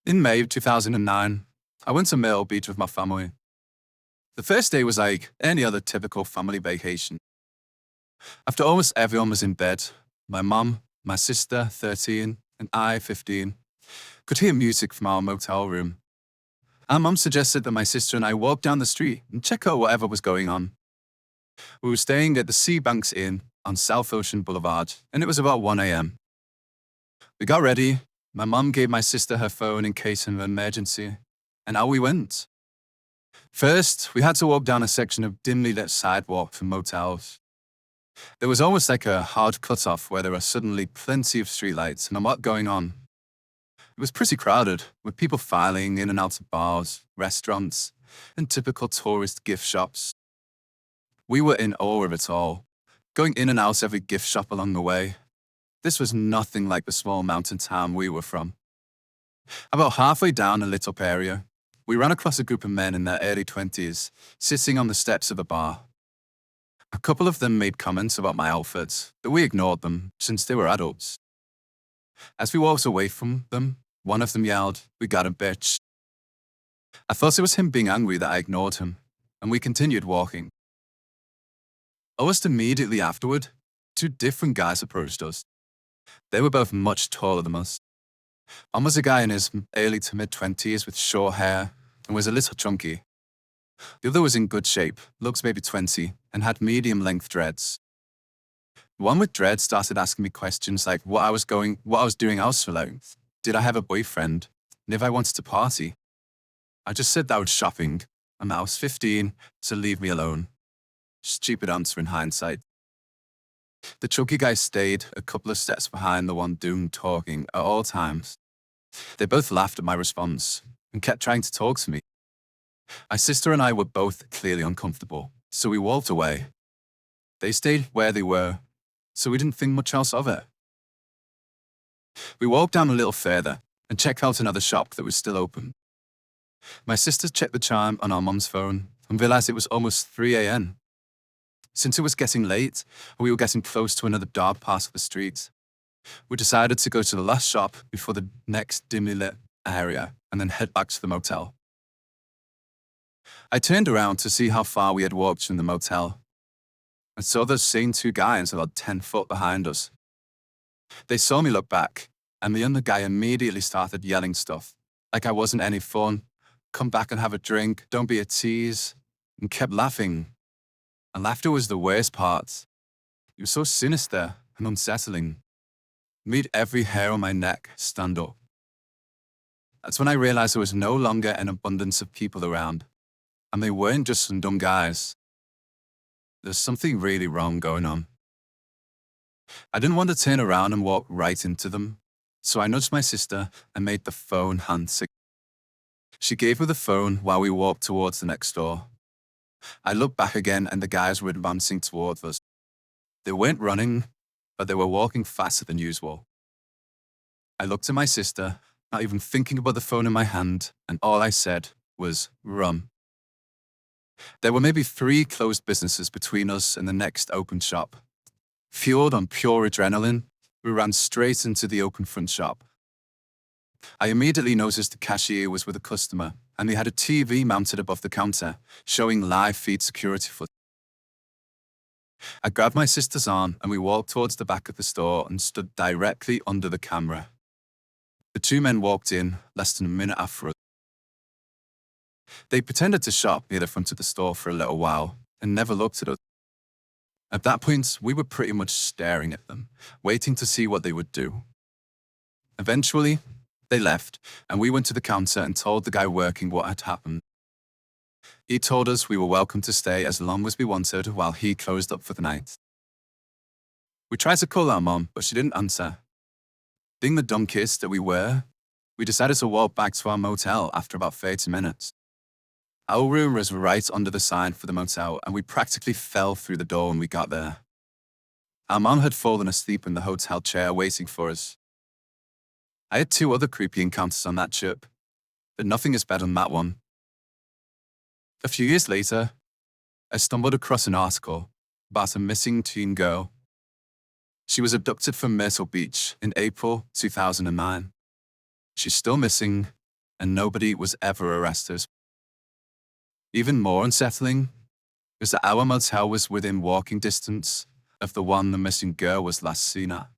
In May of 2009, I went to Myrtle Beach with my family. The first day was like any other typical family vacation. After almost everyone was in bed, my mum, my sister, 13, and I, 15, could hear music from our motel room. Our mum suggested that my sister and I walk down the street and check out whatever was going on. We were staying at the Sea Banks Inn on South Ocean Boulevard, and it was about 1 a.m. We got ready. My mum gave my sister her phone in case of an emergency, and out we went. First, we had to walk down a section of dimly lit sidewalk from motels. There was almost like a hard cut-off where there were suddenly plenty of streetlights and a lot going on. It was pretty crowded, with people filing in and out of bars, restaurants, and typical tourist gift shops. We were in awe of it all, going in and out every gift shop along the way. This was nothing like the small mountain town we were from. About halfway down a lit-up area, we ran across a group of men in their early 20s, sitting on the steps of a bar. A couple of them made comments about my outfits, but we ignored them since they were adults. As we walked away from them, one of them yelled, "We got a bitch." I thought it was him being angry that I ignored him, and we continued walking. Almost immediately afterward, two different guys approached us. They were both much taller than us. One was a guy in his early to mid-20s with short hair and was a little chunky. The other was in good shape, looks maybe 20, and had medium-length dreads. The one with dreads started asking me questions like what I was doing out so late, did I have a boyfriend, and if I wanted to party. I just said that I was shopping, and that I was 15, so leave me alone. Stupid answer in hindsight. The chunky guy stayed a couple of steps behind the one doing talking at all times. They both laughed at my response and kept trying to talk to me. My sister and I were both clearly uncomfortable, so we walked away. They stayed where they were, so we didn't think much else of it. We walked down a little further and checked out another shop that was still open. My sister checked the chime on our mum's phone and realized it was almost 3 a.m. Since it was getting late, and we were getting close to another dark part of the street, we decided to go to the last shop before the next dimly lit area and then head back to the motel. I turned around to see how far we had walked from the motel and saw those same two guys about 10 foot behind us. They saw me look back, and the other guy immediately started yelling stuff, like I wasn't any fun, come back and have a drink, don't be a tease, and kept laughing. And laughter was the worst part. It was so sinister and unsettling. It made every hair on my neck stand up. That's when I realized there was no longer an abundance of people around, and they weren't just some dumb guys. There's something really wrong going on. I didn't want to turn around and walk right into them, so I nudged my sister and made the phone hand signal. She gave me the phone while we walked towards the next door. I looked back again and the guys were advancing towards us. They weren't running, but they were walking faster than usual. I looked at my sister, not even thinking about the phone in my hand, and all I said was, "Run." There were maybe 3 closed businesses between us and the next open shop. Fueled on pure adrenaline, we ran straight into the open front shop. I immediately noticed the cashier was with a customer, and he had a TV mounted above the counter, showing live feed security footage. I grabbed my sister's arm and we walked towards the back of the store and stood directly under the camera. The 2 men walked in less than a minute after us. They pretended to shop near the front of the store for a little while and never looked at us. At that point, we were pretty much staring at them, waiting to see what they would do. Eventually, they left, and we went to the counter and told the guy working what had happened. He told us we were welcome to stay as long as we wanted while he closed up for the night. We tried to call our mom, but she didn't answer. Being the dumb kids that we were, we decided to walk back to our motel after about 30 minutes. Our room was right under the sign for the motel, and we practically fell through the door when we got there. Our mom had fallen asleep in the hotel chair waiting for us. I had 2 other creepy encounters on that trip, but nothing is better than that one. A few years later, I stumbled across an article about a missing teen girl. She was abducted from Myrtle Beach in April 2009. She's still missing, and nobody was ever arrested. Even more unsettling was that our motel was within walking distance of the one the missing girl was last seen at.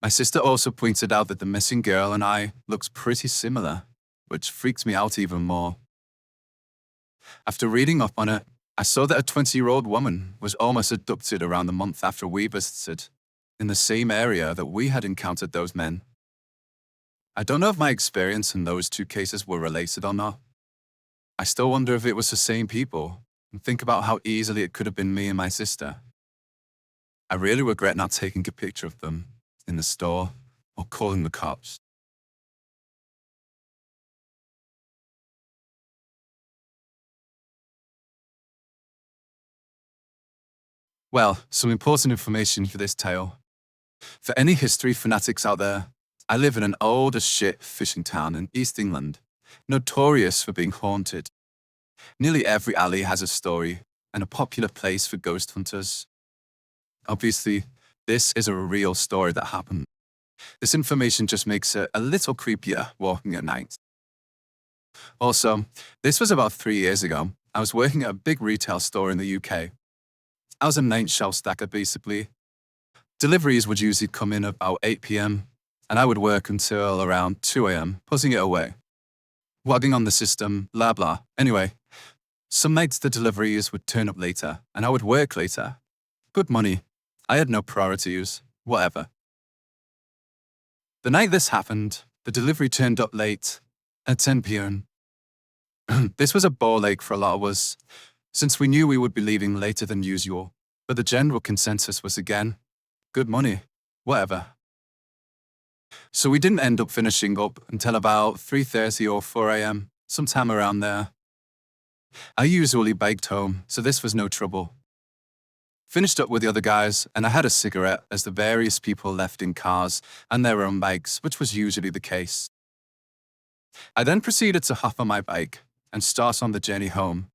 My sister also pointed out that the missing girl and I looked pretty similar, which freaked me out even more. After reading up on it, I saw that a 20-year-old woman was almost abducted around the month after we visited, in the same area that we had encountered those men. I don't know if my experience in those two cases were related or not. I still wonder if it was the same people, and think about how easily it could have been me and my sister. I really regret not taking a picture of them in the store or calling the cops. Well, some important information for this tale. For any history fanatics out there, I live in an old as shit fishing town in East England, notorious for being haunted. Nearly every alley has a story, and a popular place for ghost hunters. Obviously, this is a real story that happened. This information just makes it a little creepier walking at night. Also, this was about 3 years ago. I was working at a big retail store in the UK. I was a night shelf stacker basically. Deliveries would usually come in about 8 p.m, and I would work until around 2 a.m, putting it away. Logging on the system, blah blah. Anyway, some nights the deliveries would turn up later, and I would work later. Good money. I had no priorities, whatever. The night this happened, the delivery turned up late, at 10 p.m. This was a ball ache for a lot of us, since we knew we would be leaving later than usual, but the general consensus was again, good money, whatever. So we didn't end up finishing up until about 3:30 or 4 a.m, sometime around there. I usually biked home, so this was no trouble. Finished up with the other guys, and I had a cigarette as the various people left in cars and their own bikes, which was usually the case. I then proceeded to hop on my bike and start on the journey home.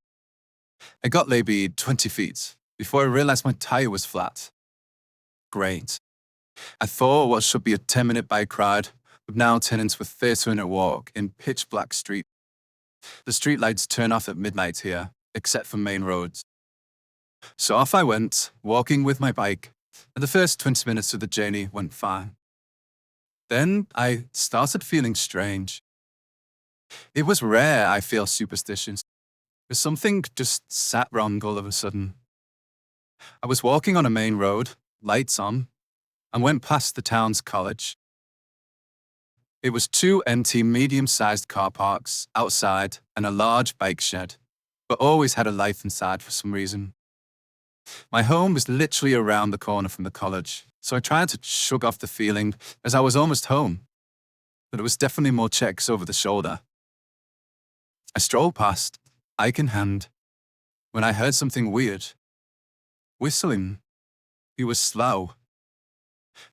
I got maybe 20 feet before I realized my tire was flat. Great. I thought what should be a 10-minute bike ride would now turn into a 30-minute walk in pitch black street. The streetlights turn off at midnight here, except for main roads. So off I went, walking with my bike, and the first 20 minutes of the journey went fine. Then I started feeling strange. It was rare I feel superstitious, but something just sat wrong all of a sudden. I was walking on a main road, lights on, and went past the town's college. It was 2 empty medium-sized car parks outside and a large bike shed, but always had a light inside for some reason. My home was literally around the corner from the college, so I tried to shrug off the feeling as I was almost home, but it was definitely more checks over the shoulder. I strolled past, ike in hand, when I heard something weird. Whistling. It was slow,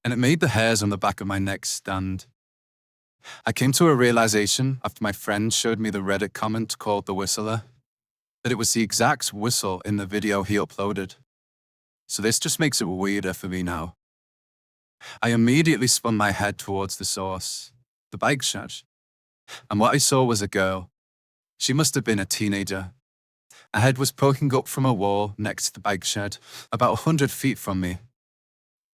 and it made the hairs on the back of my neck stand. I came to a realization after my friend showed me the Reddit comment called The Whistler, that it was the exact whistle in the video he uploaded. So this just makes it weirder for me now. I immediately spun my head towards the source, the bike shed, and what I saw was a girl. She must have been a teenager. A head was poking up from a wall next to the bike shed, about 100 feet from me.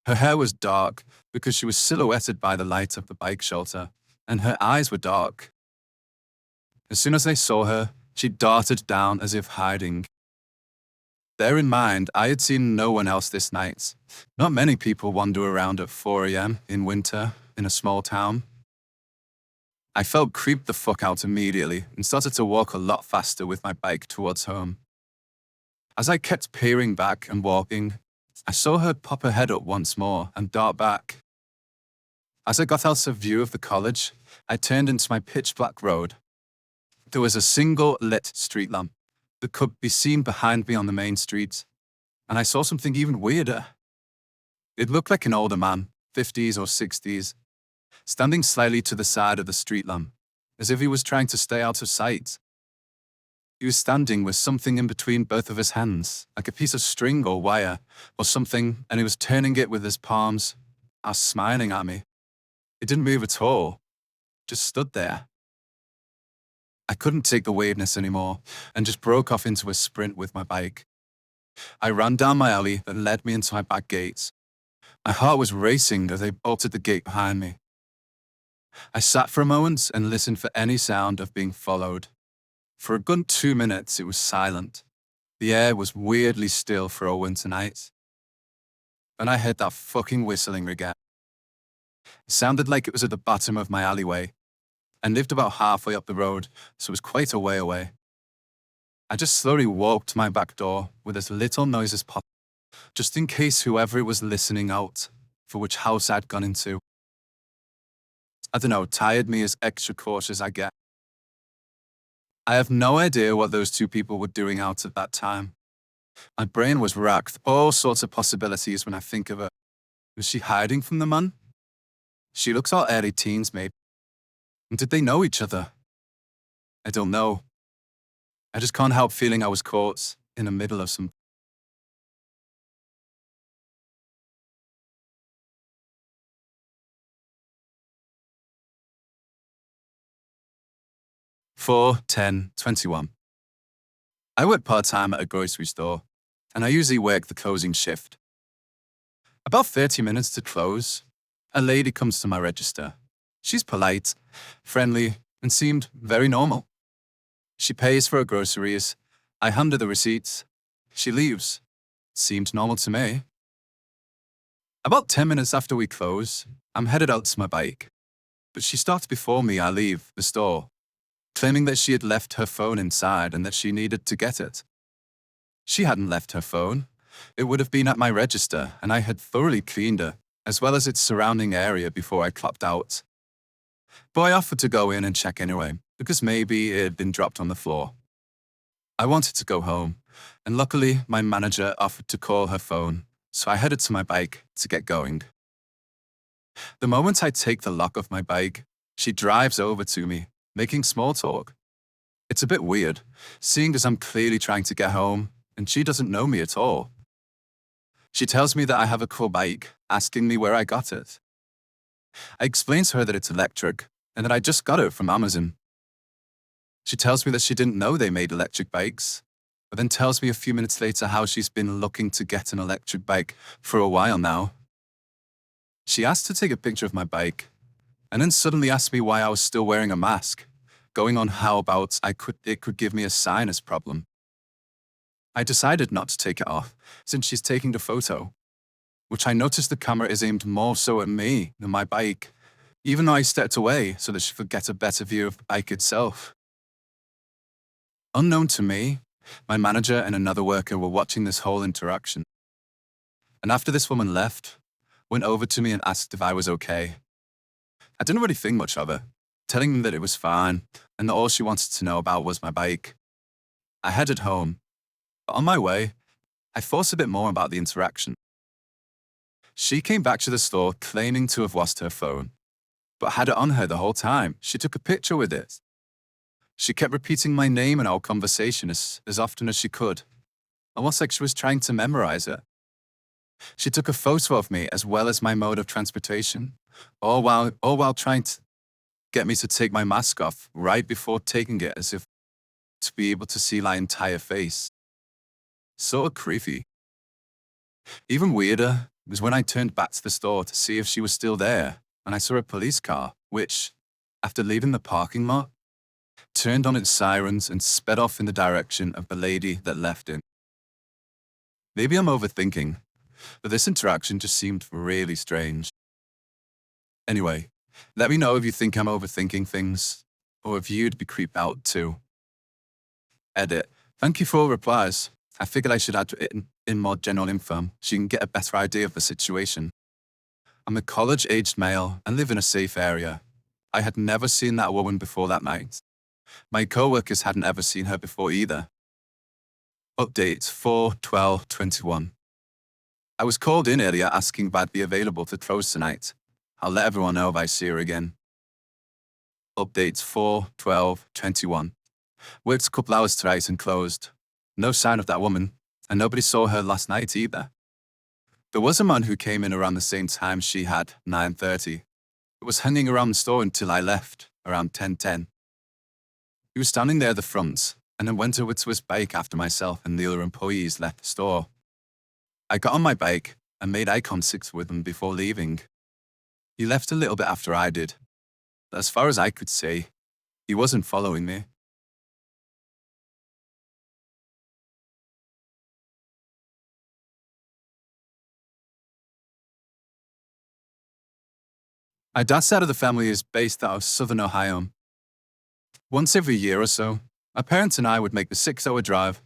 Her hair was dark because she was silhouetted by the light of the bike shelter, and her eyes were dark. As soon as I saw her, she darted down as if hiding. Bear in mind, I had seen no one else this night. Not many people wander around at 4 a.m. in winter in a small town. I felt creeped the fuck out immediately and started to walk a lot faster with my bike towards home. As I kept peering back and walking, I saw her pop her head up once more and dart back. As I got out of view of the college, I turned into my pitch-black road. There was a single lit street lamp that could be seen behind me on the main street, and I saw something even weirder. It looked like an older man, 50s or 60s, standing slightly to the side of the street lamp, as if he was trying to stay out of sight. He was standing with something in between both of his hands, like a piece of string or wire or something, and he was turning it with his palms, smiling at me. It didn't move at all, just stood there. I couldn't take the waveness anymore and just broke off into a sprint with my bike. I ran down my alley that led me into my back gates. My heart was racing as I bolted the gate behind me. I sat for a moment and listened for any sound of being followed. For a good 2 minutes, it was silent. The air was weirdly still for a winter night. Then I heard that fucking whistling again. It sounded like it was at the bottom of my alleyway. I lived about halfway up the road, so it was quite a way away. I just slowly walked to my back door with as little noise as possible, just in case whoever it was listening out for which house I'd gone into. I don't know, tired me as extra cautious I get. I have no idea what those two people were doing out at that time. My brain was racked, all sorts of possibilities when I think of her. Was she hiding from the man? She looks all early teens, maybe. And did they know each other? I don't know. I just can't help feeling I was caught in the middle of some. 4/10/21. I work part-time at a grocery store, and I usually work the closing shift. About 30 minutes to close, a lady comes to my register. She's polite, friendly, and seemed very normal. She pays for her groceries. I hand her the receipts. She leaves. Seemed normal to me. About 10 minutes after we close, I'm headed out to my bike. But she stops before me. I leave the store, claiming that she had left her phone inside and that she needed to get it. She hadn't left her phone. It would have been at my register, and I had thoroughly cleaned her, as well as its surrounding area before I clocked out. But I offered to go in and check anyway, because maybe it had been dropped on the floor. I wanted to go home, and luckily my manager offered to call her phone, so I headed to my bike to get going. The moment I take the lock off my bike, she drives over to me, making small talk. It's a bit weird, seeing as I'm clearly trying to get home, and she doesn't know me at all. She tells me that I have a cool bike, asking me where I got it. I explain to her that it's electric, and that I just got it from Amazon. She tells me that she didn't know they made electric bikes, but then tells me a few minutes later how she's been looking to get an electric bike for a while now. She asked to take a picture of my bike, and then suddenly asked me why I was still wearing a mask, going on how about it could give me a sinus problem. I decided not to take it off, since she's taking the photo, which I noticed the camera is aimed more so at me than my bike, even though I stepped away so that she could get a better view of the bike itself. Unknown to me, my manager and another worker were watching this whole interaction. And after this woman left, went over to me and asked if I was okay. I didn't really think much of it, telling them that it was fine and that all she wanted to know about was my bike. I headed home, but on my way, I thought a bit more about the interaction. She came back to the store claiming to have lost her phone, but had it on her the whole time. She took a picture with it. She kept repeating my name in our conversation as often as she could, almost like she was trying to memorize it. She took a photo of me as well as my mode of transportation, all while trying to get me to take my mask off right before taking it, as if to be able to see my entire face. Sort of creepy. Even weirder was when I turned back to the store to see if she was still there, and I saw a police car, which, after leaving the parking lot, turned on its sirens and sped off in the direction of the lady that left it. Maybe I'm overthinking, but this interaction just seemed really strange. Anyway, let me know if you think I'm overthinking things, or if you'd be creeped out too. Edit. Thank you for all replies. I figured I should add it in more general info so you can get a better idea of the situation. I'm a college-aged male and live in a safe area. I had never seen that woman before that night. My co-workers hadn't ever seen her before either. Update 4/12/21. I was called in earlier asking if I'd be available to close tonight. I'll let everyone know if I see her again. Update 4/12/21. Worked a couple hours tonight and closed. No sign of that woman, and nobody saw her last night either. There was a man who came in around the same time she had, 9:30. It was hanging around the store until I left, around 10:10. He was standing there at the front, and then went over to his bike after myself and the other employees left the store. I got on my bike and made eye contact with him before leaving. He left a little bit after I did, but as far as I could see, he wasn't following me. My dad's side of the family is based out of southern Ohio. Once every year or so, my parents and I would make the 6-hour drive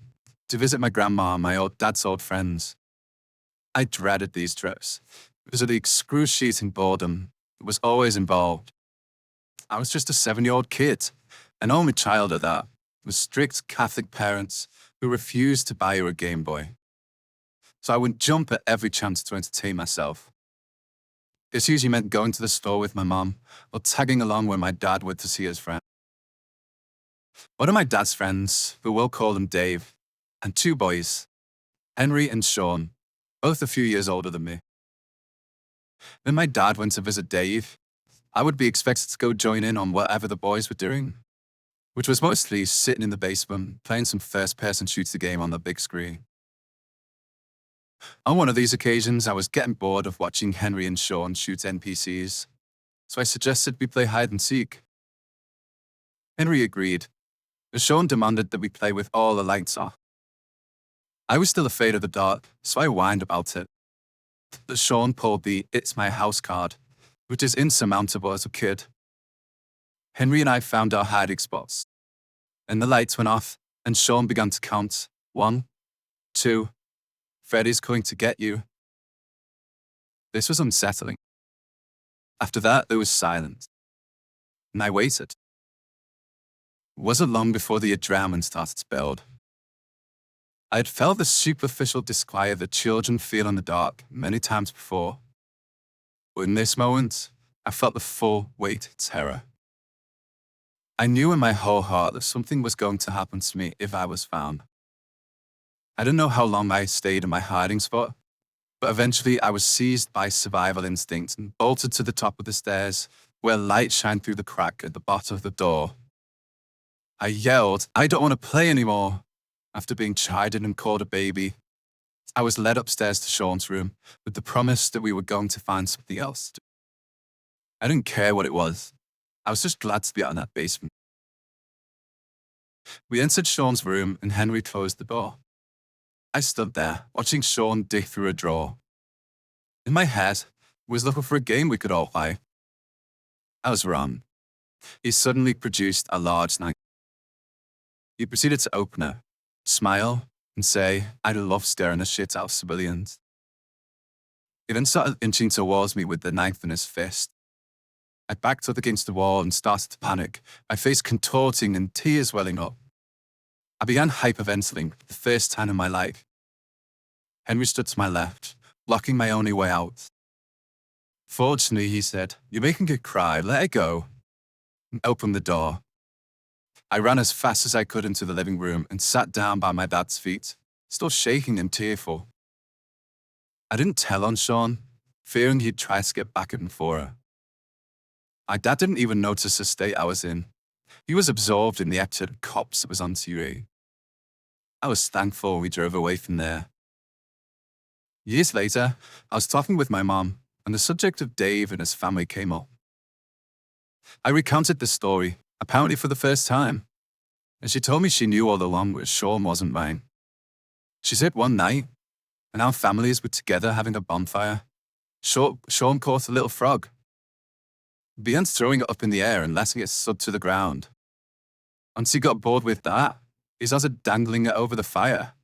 to visit my grandma and my old dad's old friends. I dreaded these trips because of the excruciating boredom that was always involved. I was just a 7-year-old kid, an only child at that, with strict Catholic parents who refused to buy you a Game Boy. So I would jump at every chance to entertain myself. This usually meant going to the store with my mom or tagging along when my dad went to see his friend. One of my dad's friends, who we'll call him Dave, and 2 boys, Henry and Sean, both a few years older than me. When my dad went to visit Dave, I would be expected to go join in on whatever the boys were doing, which was mostly sitting in the basement playing some first-person shooter game on the big screen. On one of these occasions, I was getting bored of watching Henry and Sean shoot NPCs, so I suggested we play hide and seek. Henry agreed, but Sean demanded that we play with all the lights off. I was still afraid of the dark, so I whined about it. But Sean pulled the "It's my house" card, which is insurmountable as a kid. Henry and I found our hiding spots, and the lights went off, and Sean began to count. 1, 2, Freddy's going to get you. This was unsettling. After that, there was silence, and I waited. It wasn't long before the adrenaline started to build. I had felt the superficial disquiet that children feel in the dark many times before. But in this moment, I felt the full weight of terror. I knew in my whole heart that something was going to happen to me if I was found. I didn't know how long I stayed in my hiding spot, but eventually I was seized by survival instinct and bolted to the top of the stairs, where light shined through the crack at the bottom of the door. I yelled, "I don't want to play anymore," after being chided and called a baby. I was led upstairs to Sean's room with the promise that we were going to find something else to do. I didn't care what it was. I was just glad to be out in that basement. We entered Sean's room and Henry closed the door. I stood there, watching Sean dig through a drawer. In my head, I was looking for a game we could all play. I was wrong. He suddenly produced a large knife. He proceeded to open it, smile, and say, "I love staring the shit out of civilians." He then started inching towards me with the knife in his fist. I backed up against the wall and started to panic, my face contorting and tears welling up. I began hyperventilating for the first time in my life. Henry stood to my left, blocking my only way out. "Fortunately," he said, "you're making it cry, let it go," and opened the door. I ran as fast as I could into the living room and sat down by my dad's feet, still shaking and tearful. I didn't tell on Sean, fearing he'd try to get back at him for her. My dad didn't even notice the state I was in. He was absorbed in the episode of Cops that was on TV. I was thankful we drove away from there. Years later, I was talking with my mom, and the subject of Dave and his family came up. I recounted the story, apparently for the first time, and she told me she knew all along that Sean wasn't mine. She said one night, when our families were together having a bonfire, Sean caught a little frog. He began throwing it up in the air and letting it slid to the ground. Once he got bored with that, he started dangling it over the fire.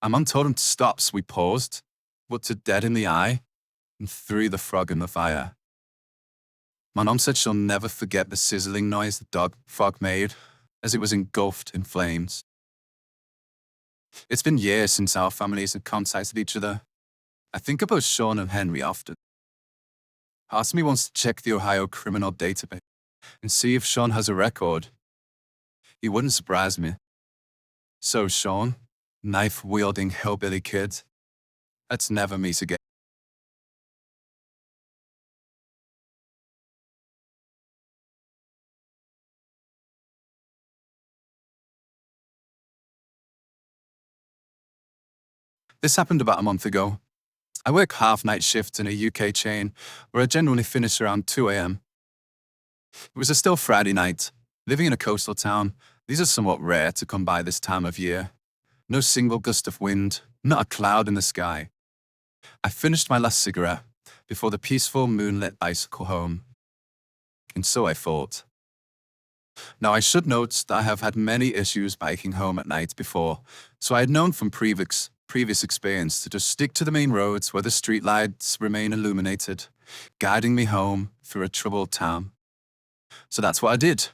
My mum told him to stop, so we paused, looked it dead in the eye, and threw the frog in the fire. My mum said she'll never forget the sizzling noise the frog made as it was engulfed in flames. It's been years since our families have contacted each other. I think about Sean and Henry often. Part of me wants to check the Ohio criminal database and see if Sean has a record. He wouldn't surprise me. So Sean, knife-wielding hillbilly kid, let's never meet again. This happened about a month ago. I work half-night shifts in a UK chain where I generally finish around 2 a.m. It was a still Friday night. Living in a coastal town, these are somewhat rare to come by this time of year. No single gust of wind, not a cloud in the sky. I finished my last cigarette before the peaceful moonlit bicycle home. And so I thought. Now I should note that I have had many issues biking home at night before, so I had known from previous experience to just stick to the main roads where the streetlights remain illuminated, guiding me home through a troubled town. So that's what I did.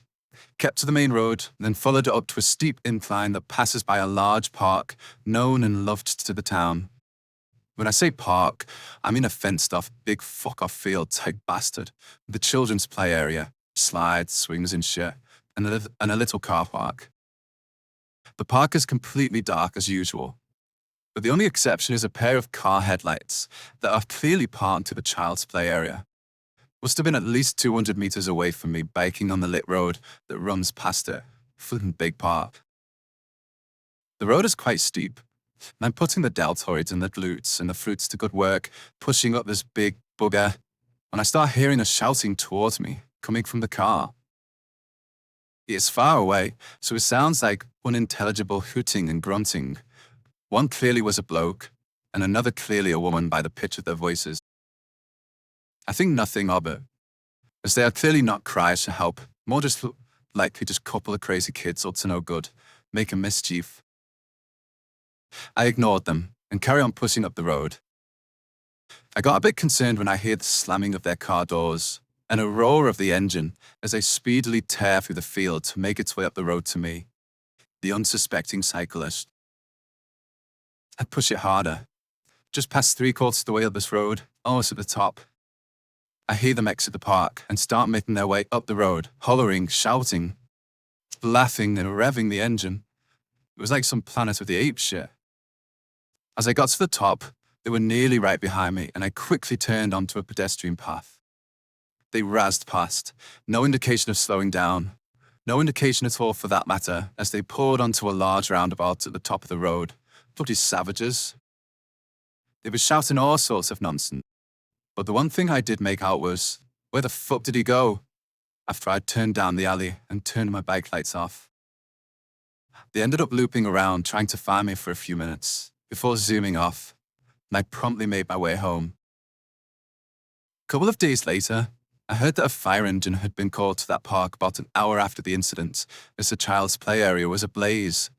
Kept to the main road, then followed it up to a steep incline that passes by a large park known and loved to the town. When I say park, I mean a fenced-off, big fuck-off field type bastard, with a children's play area, slides, swings and shit, and a little car park. The park is completely dark as usual, but the only exception is a pair of car headlights that are clearly parked to the child's play area. Must have been at least 200 meters away from me, biking on the lit road that runs past it. Flippin' big park. The road is quite steep, and I'm putting the deltoids and the glutes and the fruits to good work, pushing up this big bugger, when I start hearing a shouting towards me, coming from the car. It is far away, so it sounds like unintelligible hooting and grunting. One clearly was a bloke, and another clearly a woman by the pitch of their voices. I think nothing of it, as they are clearly not cries for help, more just likely just a couple of crazy kids up to no good, making mischief. I ignored them and carry on pushing up the road. I got a bit concerned when I hear the slamming of their car doors and a roar of the engine as they speedily tear through the field to make its way up the road to me, the unsuspecting cyclist. I push it harder, just past 3/4 of the way up this road, almost at the top. I hear them exit the park and start making their way up the road, hollering, shouting, laughing and revving the engine. It was like some Planet of the Apes shit. As I got to the top, they were nearly right behind me and I quickly turned onto a pedestrian path. They razzed past, no indication of slowing down, no indication at all for that matter, as they poured onto a large roundabout at the top of the road. Bloody savages. They were shouting all sorts of nonsense. But the one thing I did make out was, where the fuck did he go? After I'd turned down the alley and turned my bike lights off. They ended up looping around trying to find me for a few minutes, before zooming off, and I promptly made my way home. A couple of days later, I heard that a fire engine had been called to that park about an hour after the incident, as the child's play area was ablaze,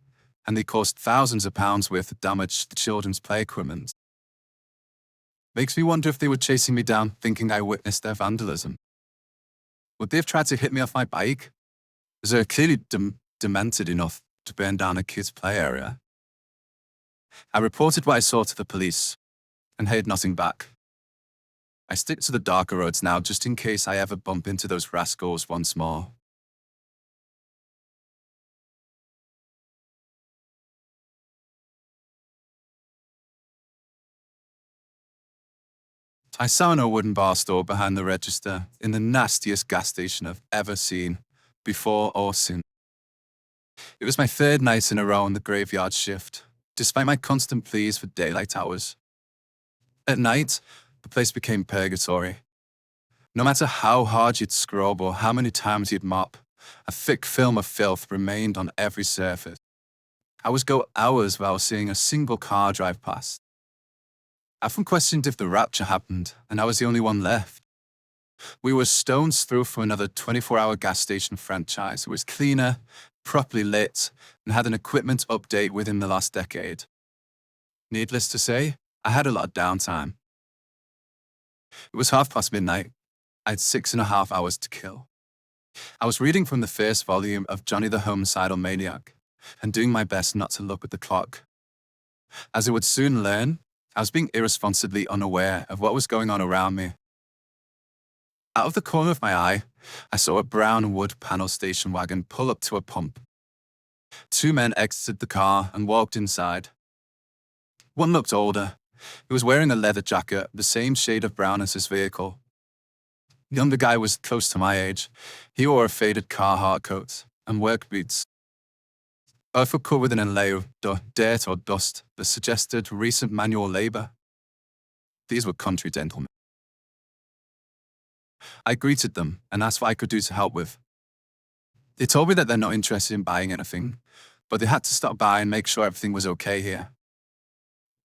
and they caused thousands of pounds worth of damage to the children's play equipment. Makes me wonder if they were chasing me down, thinking I witnessed their vandalism. Would they have tried to hit me off my bike? As they're clearly demented enough to burn down a kid's play area. I reported what I saw to the police, and heard nothing back. I stick to the darker roads now just in case I ever bump into those rascals once more. I sat in a wooden bar stool behind the register in the nastiest gas station I've ever seen, before or since. It was my third night in a row on the graveyard shift, despite my constant pleas for daylight hours. At night, the place became purgatory. No matter how hard you'd scrub or how many times you'd mop, a thick film of filth remained on every surface. I would go hours without seeing a single car drive past. I often questioned if the rapture happened and I was the only one left. We were stones through from another 24-hour gas station franchise. It was cleaner, properly lit, and had an equipment update within the last decade. Needless to say, I had a lot of downtime. It was midnight. I had 6.5 hours to kill. I was reading from the first volume of Johnny the Homicidal Maniac and doing my best not to look at the clock. As I would soon learn, I was being irresponsibly unaware of what was going on around me. Out of the corner of my eye, I saw a brown wood panel station wagon pull up to a pump. 2 men exited the car and walked inside. One looked older. He was wearing a leather jacket, the same shade of brown as his vehicle. The younger guy was close to my age. He wore a faded Carhartt coat and work boots. Both were covered in a layer of dirt or dust that suggested recent manual labor. These were country gentlemen. I greeted them and asked what I could do to help with. They told me that they're not interested in buying anything, but they had to stop by and make sure everything was okay here.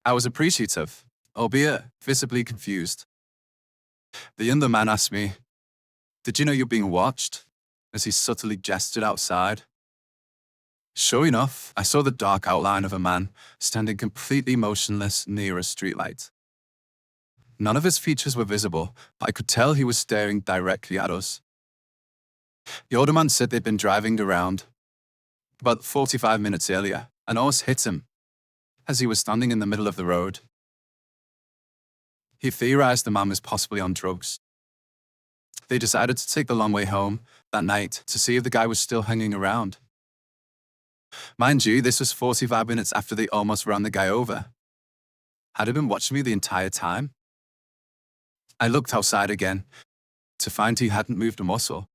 I was appreciative, albeit visibly confused. The younger man asked me, "Did you know you're being watched?" as he subtly gestured outside. Sure enough, I saw the dark outline of a man standing completely motionless near a streetlight. None of his features were visible, but I could tell he was staring directly at us. The older man said they'd been driving around about 45 minutes earlier and almost hit him as he was standing in the middle of the road. He theorized the man was possibly on drugs. They decided to take the long way home that night to see if the guy was still hanging around. Mind you, this was 45 minutes after they almost ran the guy over. Had he been watching me the entire time? I looked outside again to find he hadn't moved a muscle.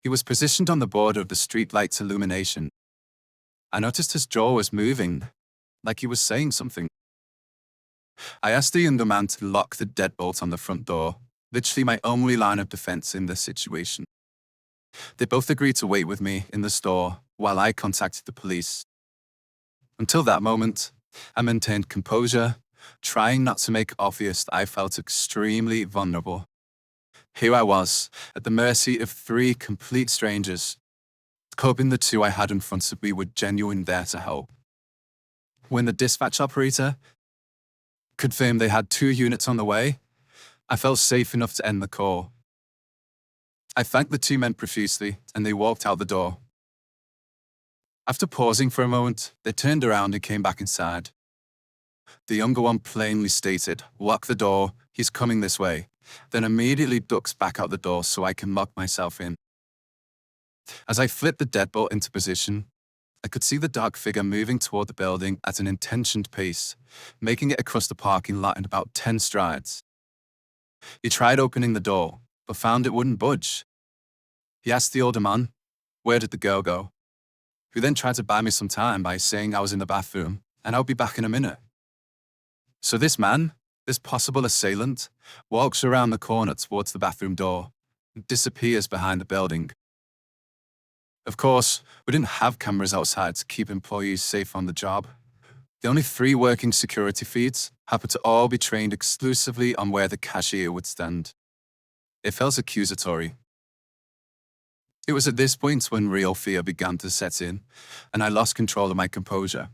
He was positioned on the border of the streetlight's illumination. I noticed his jaw was moving, like he was saying something. I asked the younger man to lock the deadbolt on the front door, literally my only line of defense in this situation. They both agreed to wait with me in the store while I contacted the police. Until that moment, I maintained composure, trying not to make obvious that I felt extremely vulnerable. Here I was, at the mercy of three complete strangers, hoping the two I had in front of me were genuine there to help. When the dispatch operator confirmed they had 2 units on the way, I felt safe enough to end the call. I thanked the 2 men profusely, and they walked out the door. After pausing for a moment, they turned around and came back inside. The younger one plainly stated, "Lock the door, he's coming this way," then immediately ducks back out the door so I can lock myself in. As I flipped the deadbolt into position, I could see the dark figure moving toward the building at an intentioned pace, making it across the parking lot in about 10 strides. He tried opening the door, but found it wouldn't budge. He asked the older man, "Where did the girl go?" who then tried to buy me some time by saying I was in the bathroom and I'll be back in a minute. So this man, this possible assailant, walks around the corner towards the bathroom door and disappears behind the building. Of course, we didn't have cameras outside to keep employees safe on the job. The only 3 working security feeds happened to all be trained exclusively on where the cashier would stand. It felt accusatory. It was at this point when real fear began to set in, and I lost control of my composure.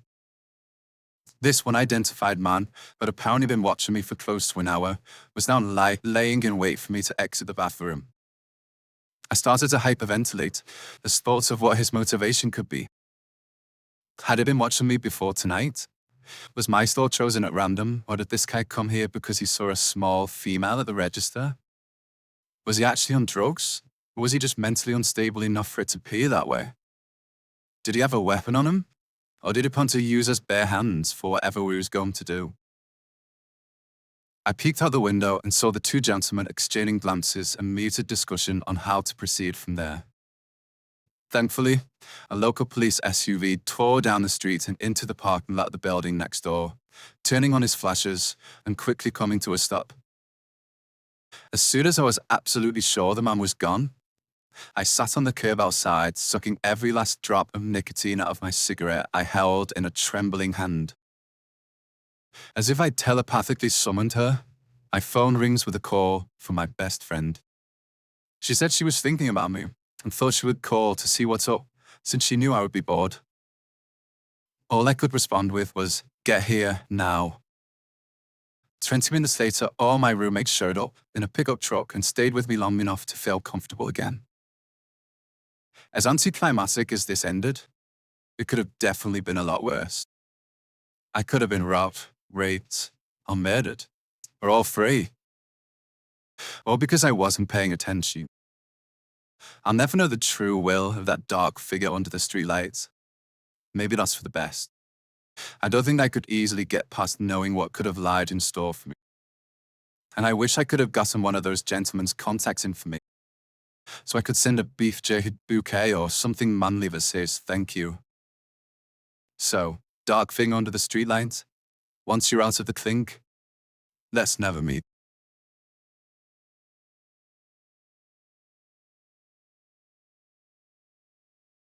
This unidentified man, who had apparently been watching me for close to an hour, was now laying in wait for me to exit the bathroom. I started to hyperventilate as thoughts of what his motivation could be. Had he been watching me before tonight? Was my store chosen at random, or did this guy come here because he saw a small female at the register? Was he actually on drugs? Or was he just mentally unstable enough for it to appear that way? Did he have a weapon on him? Or did he plan to use his bare hands for whatever he was going to do? I peeked out the window and saw the 2 gentlemen exchanging glances and muted discussion on how to proceed from there. Thankfully, a local police SUV tore down the street and into the parking lot of the building next door, turning on his flashers and quickly coming to a stop. As soon as I was absolutely sure the man was gone, I sat on the curb outside, sucking every last drop of nicotine out of my cigarette I held in a trembling hand. As if I telepathically summoned her, my phone rings with a call from my best friend. She said she was thinking about me and thought she would call to see what's up, since she knew I would be bored. All I could respond with was, "Get here now." 20 minutes later, all my roommates showed up in a pickup truck and stayed with me long enough to feel comfortable again. As anticlimactic as this ended, it could have definitely been a lot worse. I could have been robbed, raped, or murdered, or all 3. All because I wasn't paying attention. I'll never know the true will of that dark figure under the streetlights. Maybe that's for the best. I don't think I could easily get past knowing what could have lied in store for me. And I wish I could have gotten one of those gentlemen's contacts in for me, so I could send a beef jerky bouquet or something manly that says thank you. So, dark thing under the streetlights, once you're out of the clink, let's never meet.